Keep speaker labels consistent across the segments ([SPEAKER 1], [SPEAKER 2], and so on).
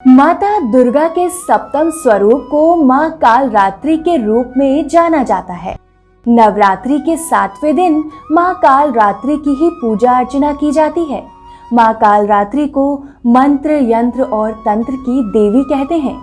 [SPEAKER 1] माता दुर्गा के सप्तम स्वरूप को मां कालरात्रि के रूप में जाना जाता है। नवरात्रि के 7वें दिन मां कालरात्रि की ही पूजा अर्चना की जाती है। मां कालरात्रि को मंत्र, यंत्र और तंत्र की देवी कहते हैं।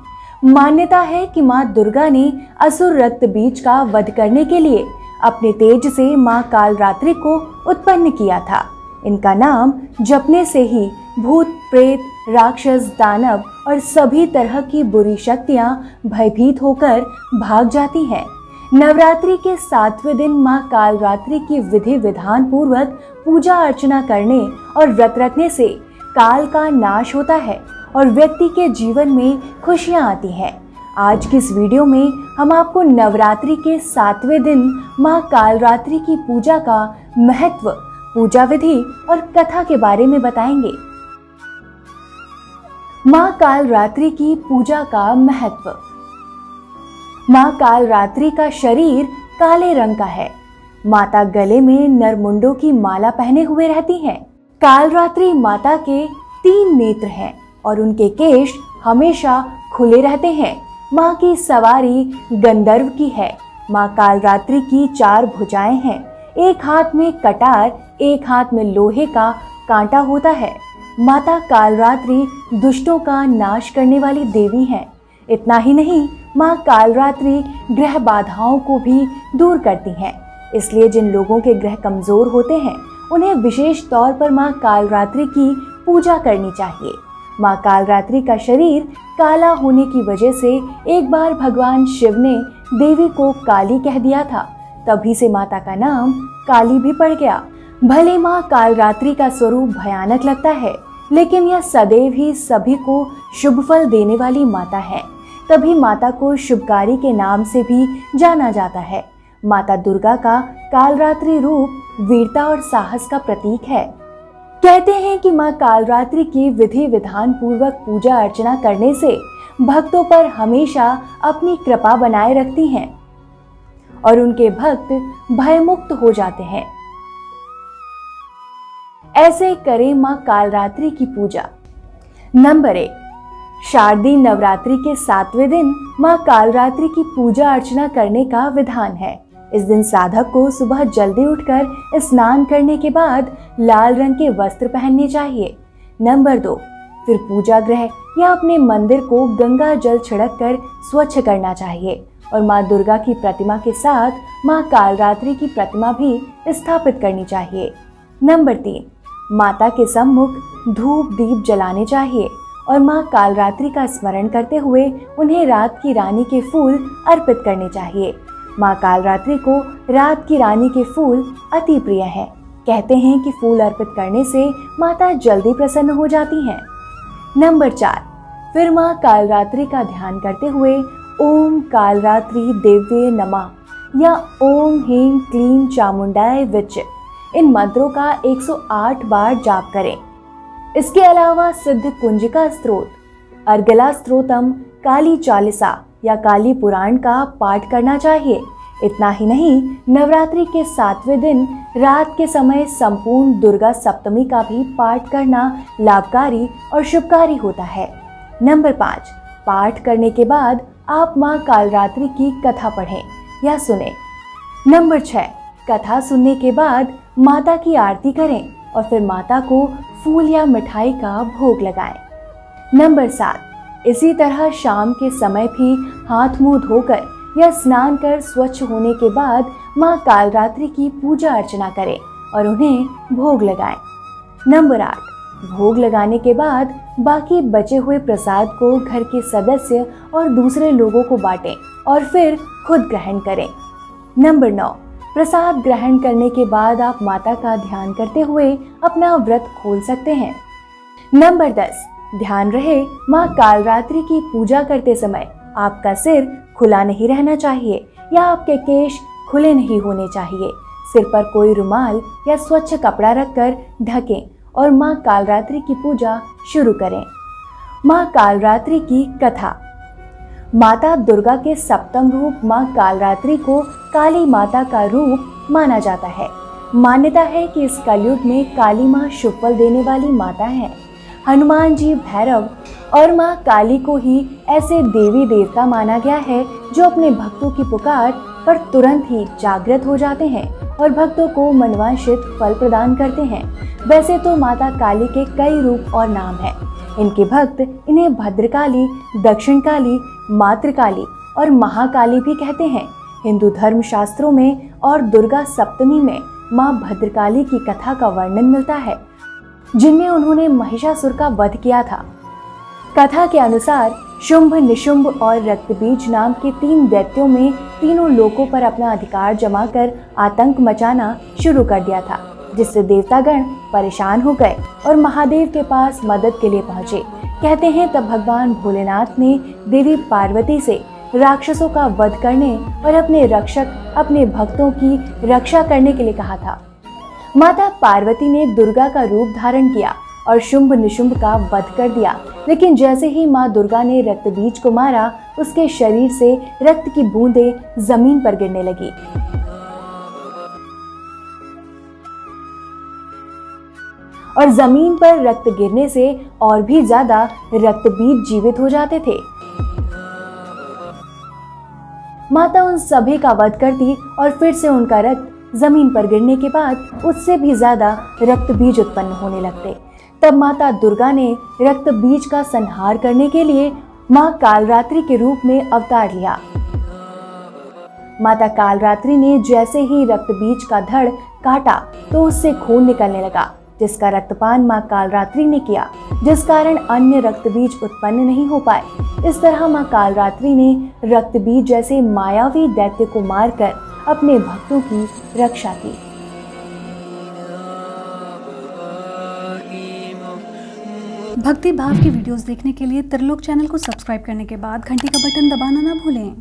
[SPEAKER 1] मान्यता है कि मां दुर्गा ने असुर रक्त बीज का वध करने के लिए अपने तेज से मां कालरात्रि को उत्पन्न किया था। इनका नाम जपने से ही भूत, प्रेत, राक्षस, दानव और सभी तरह की बुरी शक्तियां भयभीत होकर भाग जाती हैं। नवरात्रि के 7वें दिन मां कालरात्रि की विधि विधान पूर्वक पूजा अर्चना करने और व्रत रखने से काल का नाश होता है और व्यक्ति के जीवन में खुशियां आती हैं। आज की इस वीडियो में हम आपको नवरात्रि के 7वें दिन मां कालरात्रि की पूजा का महत्व, पूजा विधि और कथा के बारे में बताएंगे। मां कालरात्रि की पूजा का महत्व। मां कालरात्रि का शरीर काले रंग का है। माता गले में नरमुंडों की माला पहने हुए रहती हैं। कालरात्रि माता के 3 नेत्र हैं और उनके केश हमेशा खुले रहते हैं। मां की सवारी गंधर्व की है। मां कालरात्रि की 4 भुजाएं हैं। एक हाथ में कटार, एक हाथ में लोहे का कांटा होता है। माता कालरात्रि दुष्टों का नाश करने वाली देवी हैं। इतना ही नहीं, मां कालरात्रि ग्रह बाधाओं को भी दूर करती हैं। इसलिए जिन लोगों के ग्रह कमजोर होते हैं उन्हें विशेष तौर पर मां कालरात्रि की पूजा करनी चाहिए। मां कालरात्रि का शरीर काला होने की वजह से एक बार भगवान शिव ने देवी को काली कह दिया था। तभी से माता का नाम काली भी पड़ गया। भले मां कालरात्रि का स्वरूप भयानक लगता है, लेकिन यह सदैव ही सभी को शुभ फल देने वाली माता है। तभी माता को शुभकारी के नाम से भी जाना जाता है। माता दुर्गा का कालरात्रि रूप वीरता और साहस का प्रतीक है। कहते हैं कि मां कालरात्रि की विधि विधान पूर्वक पूजा अर्चना करने से भक्तों पर हमेशा अपनी कृपा बनाए रखती हैं और उनके भक्त भयमुक्त हो जाते हैं। ऐसे करें मां कालरात्रि की पूजा। नंबर 1, शारदीय नवरात्रि के 7वें दिन मां कालरात्रि की पूजा अर्चना करने का विधान है। इस दिन साधक को सुबह जल्दी उठकर स्नान करने के बाद लाल रंग के वस्त्र पहनने चाहिए। नंबर 2, फिर पूजा गृह या अपने मंदिर को गंगा जल छिड़क कर स्वच्छ करना चाहिए और मां दुर्गा की प्रतिमा के साथ मां कालरात्रि की प्रतिमा भी स्थापित करनी चाहिए। नंबर 3, माता के सम्मुख धूप दीप जलाने चाहिए और मां कालरात्रि का स्मरण करते हुए उन्हें रात की रानी के फूल अर्पित करने चाहिए। मां कालरात्रि को रात की रानी के फूल अति प्रिय हैं। कहते हैं कि फूल अर्पित करने से माता जल्दी प्रसन्न हो जाती हैं। नंबर 4, फिर मां कालरात्रि का ध्यान करते हुए ओम कालरात्रि देव्ये नमः या ओम ह्रीं क्लीं चामुंडाय विच इन मंत्रों का 108 बार जाप करें। इसके अलावा सिद्ध कुंजिका स्त्रोत, अर्गला स्त्रोतम, काली चालीसा या काली पुराण का पाठ करना चाहिए। इतना ही नहीं, नवरात्रि के 7वें दिन रात के समय संपूर्ण दुर्गा सप्तमी का भी पाठ करना लाभकारी और शुभकारी होता है। नंबर 5, पाठ करने के बाद आप मां कालरात्रि की कथा पढ़ें या सुनें। नंबर 6, कथा सुनने के बाद माता की आरती करें और फिर माता को फूल या मिठाई का भोग लगाएं। नंबर 7, इसी तरह शाम के समय भी हाथ मुंह धोकर या स्नान कर स्वच्छ होने के बाद मां कालरात्रि की पूजा अर्चना करें और उन्हें भोग लगाएं। नंबर 8, भोग लगाने के बाद बाकी बचे हुए प्रसाद को घर के सदस्य और दूसरे लोगों को बांटें और फिर खुद ग्रहण करें। नंबर 9, प्रसाद ग्रहण करने के बाद आप माता का ध्यान करते हुए अपना व्रत खोल सकते हैं। नंबर 10, ध्यान रहे मां कालरात्रि की पूजा करते समय आपका सिर खुला नहीं रहना चाहिए या आपके केश खुले नहीं होने चाहिए। सिर पर कोई रुमाल या स्वच्छ कपड़ा रखकर ढकें और मां कालरात्रि की पूजा शुरू करें। मां कालरात्रि की कथा। माता दुर्गा के सप्तम रूप मां कालरात्रि को काली माता का रूप माना जाता है। मान्यता है कि इस कलयुग में काली मां शुभ फल देने वाली माता है। हनुमान जी, भैरव और माँ काली को ही ऐसे देवी देवता माना गया है जो अपने भक्तों की पुकार पर तुरंत ही जागृत हो जाते हैं और भक्तों को मनवांछित फल प्रदान करते हैं। वैसे तो माता काली के कई रूप और नाम हैं। इनके भक्त इन्हें भद्रकाली, दक्षिण काली, मातृकाली और महाकाली भी कहते हैं। हिंदू धर्म शास्त्रों में और दुर्गा सप्तमी में माँ भद्रकाली की कथा का वर्णन मिलता है, जिनमें उन्होंने महिषासुर का वध किया था। कथा के अनुसार शुंभ, निशुंभ और रक्तबीज नाम के 3 दैत्यों में तीनों लोकों पर अपना अधिकार जमाकर आतंक मचाना शुरू कर दिया था, जिससे देवतागण परेशान हो गए और महादेव के पास मदद के लिए पहुंचे। कहते हैं तब भगवान भोलेनाथ ने देवी पार्वती से राक्षसों का वध करने और अपने रक्षक, अपने भक्तों की रक्षा करने के लिए कहा था। माता पार्वती ने दुर्गा का रूप धारण किया और शुंभ निशुंभ का वध कर दिया, लेकिन जैसे ही माँ दुर्गा ने रक्तबीज को मारा, उसके शरीर से रक्त की बूंदें जमीन पर गिरने लगी और जमीन पर रक्त गिरने से और भी ज्यादा रक्तबीज जीवित हो जाते थे। माता उन सभी का वध करती और फिर से उनका रक्त जमीन पर गिरने के बाद उससे भी ज्यादा रक्तबीज उत्पन्न होने लगते। तब माता दुर्गा ने रक्तबीज का संहार करने के लिए माँ कालरात्रि के रूप में अवतार लिया। माता कालरात्रि ने जैसे ही रक्तबीज का धड़ काटा तो उससे खून निकलने लगा, जिसका रक्तपान माँ कालरात्रि ने किया, जिस कारण अन्य रक्तबीज उत्पन्न नहीं हो पाए। इस तरह माँ कालरात्रि ने रक्तबीज जैसे मायावी दैत्य को मारकर अपने भक्तों की रक्षा की।
[SPEAKER 2] भक्ति भाव की वीडियोस देखने के लिए त्रिलोक चैनल को सब्सक्राइब करने के बाद घंटी का बटन दबाना ना भूलें।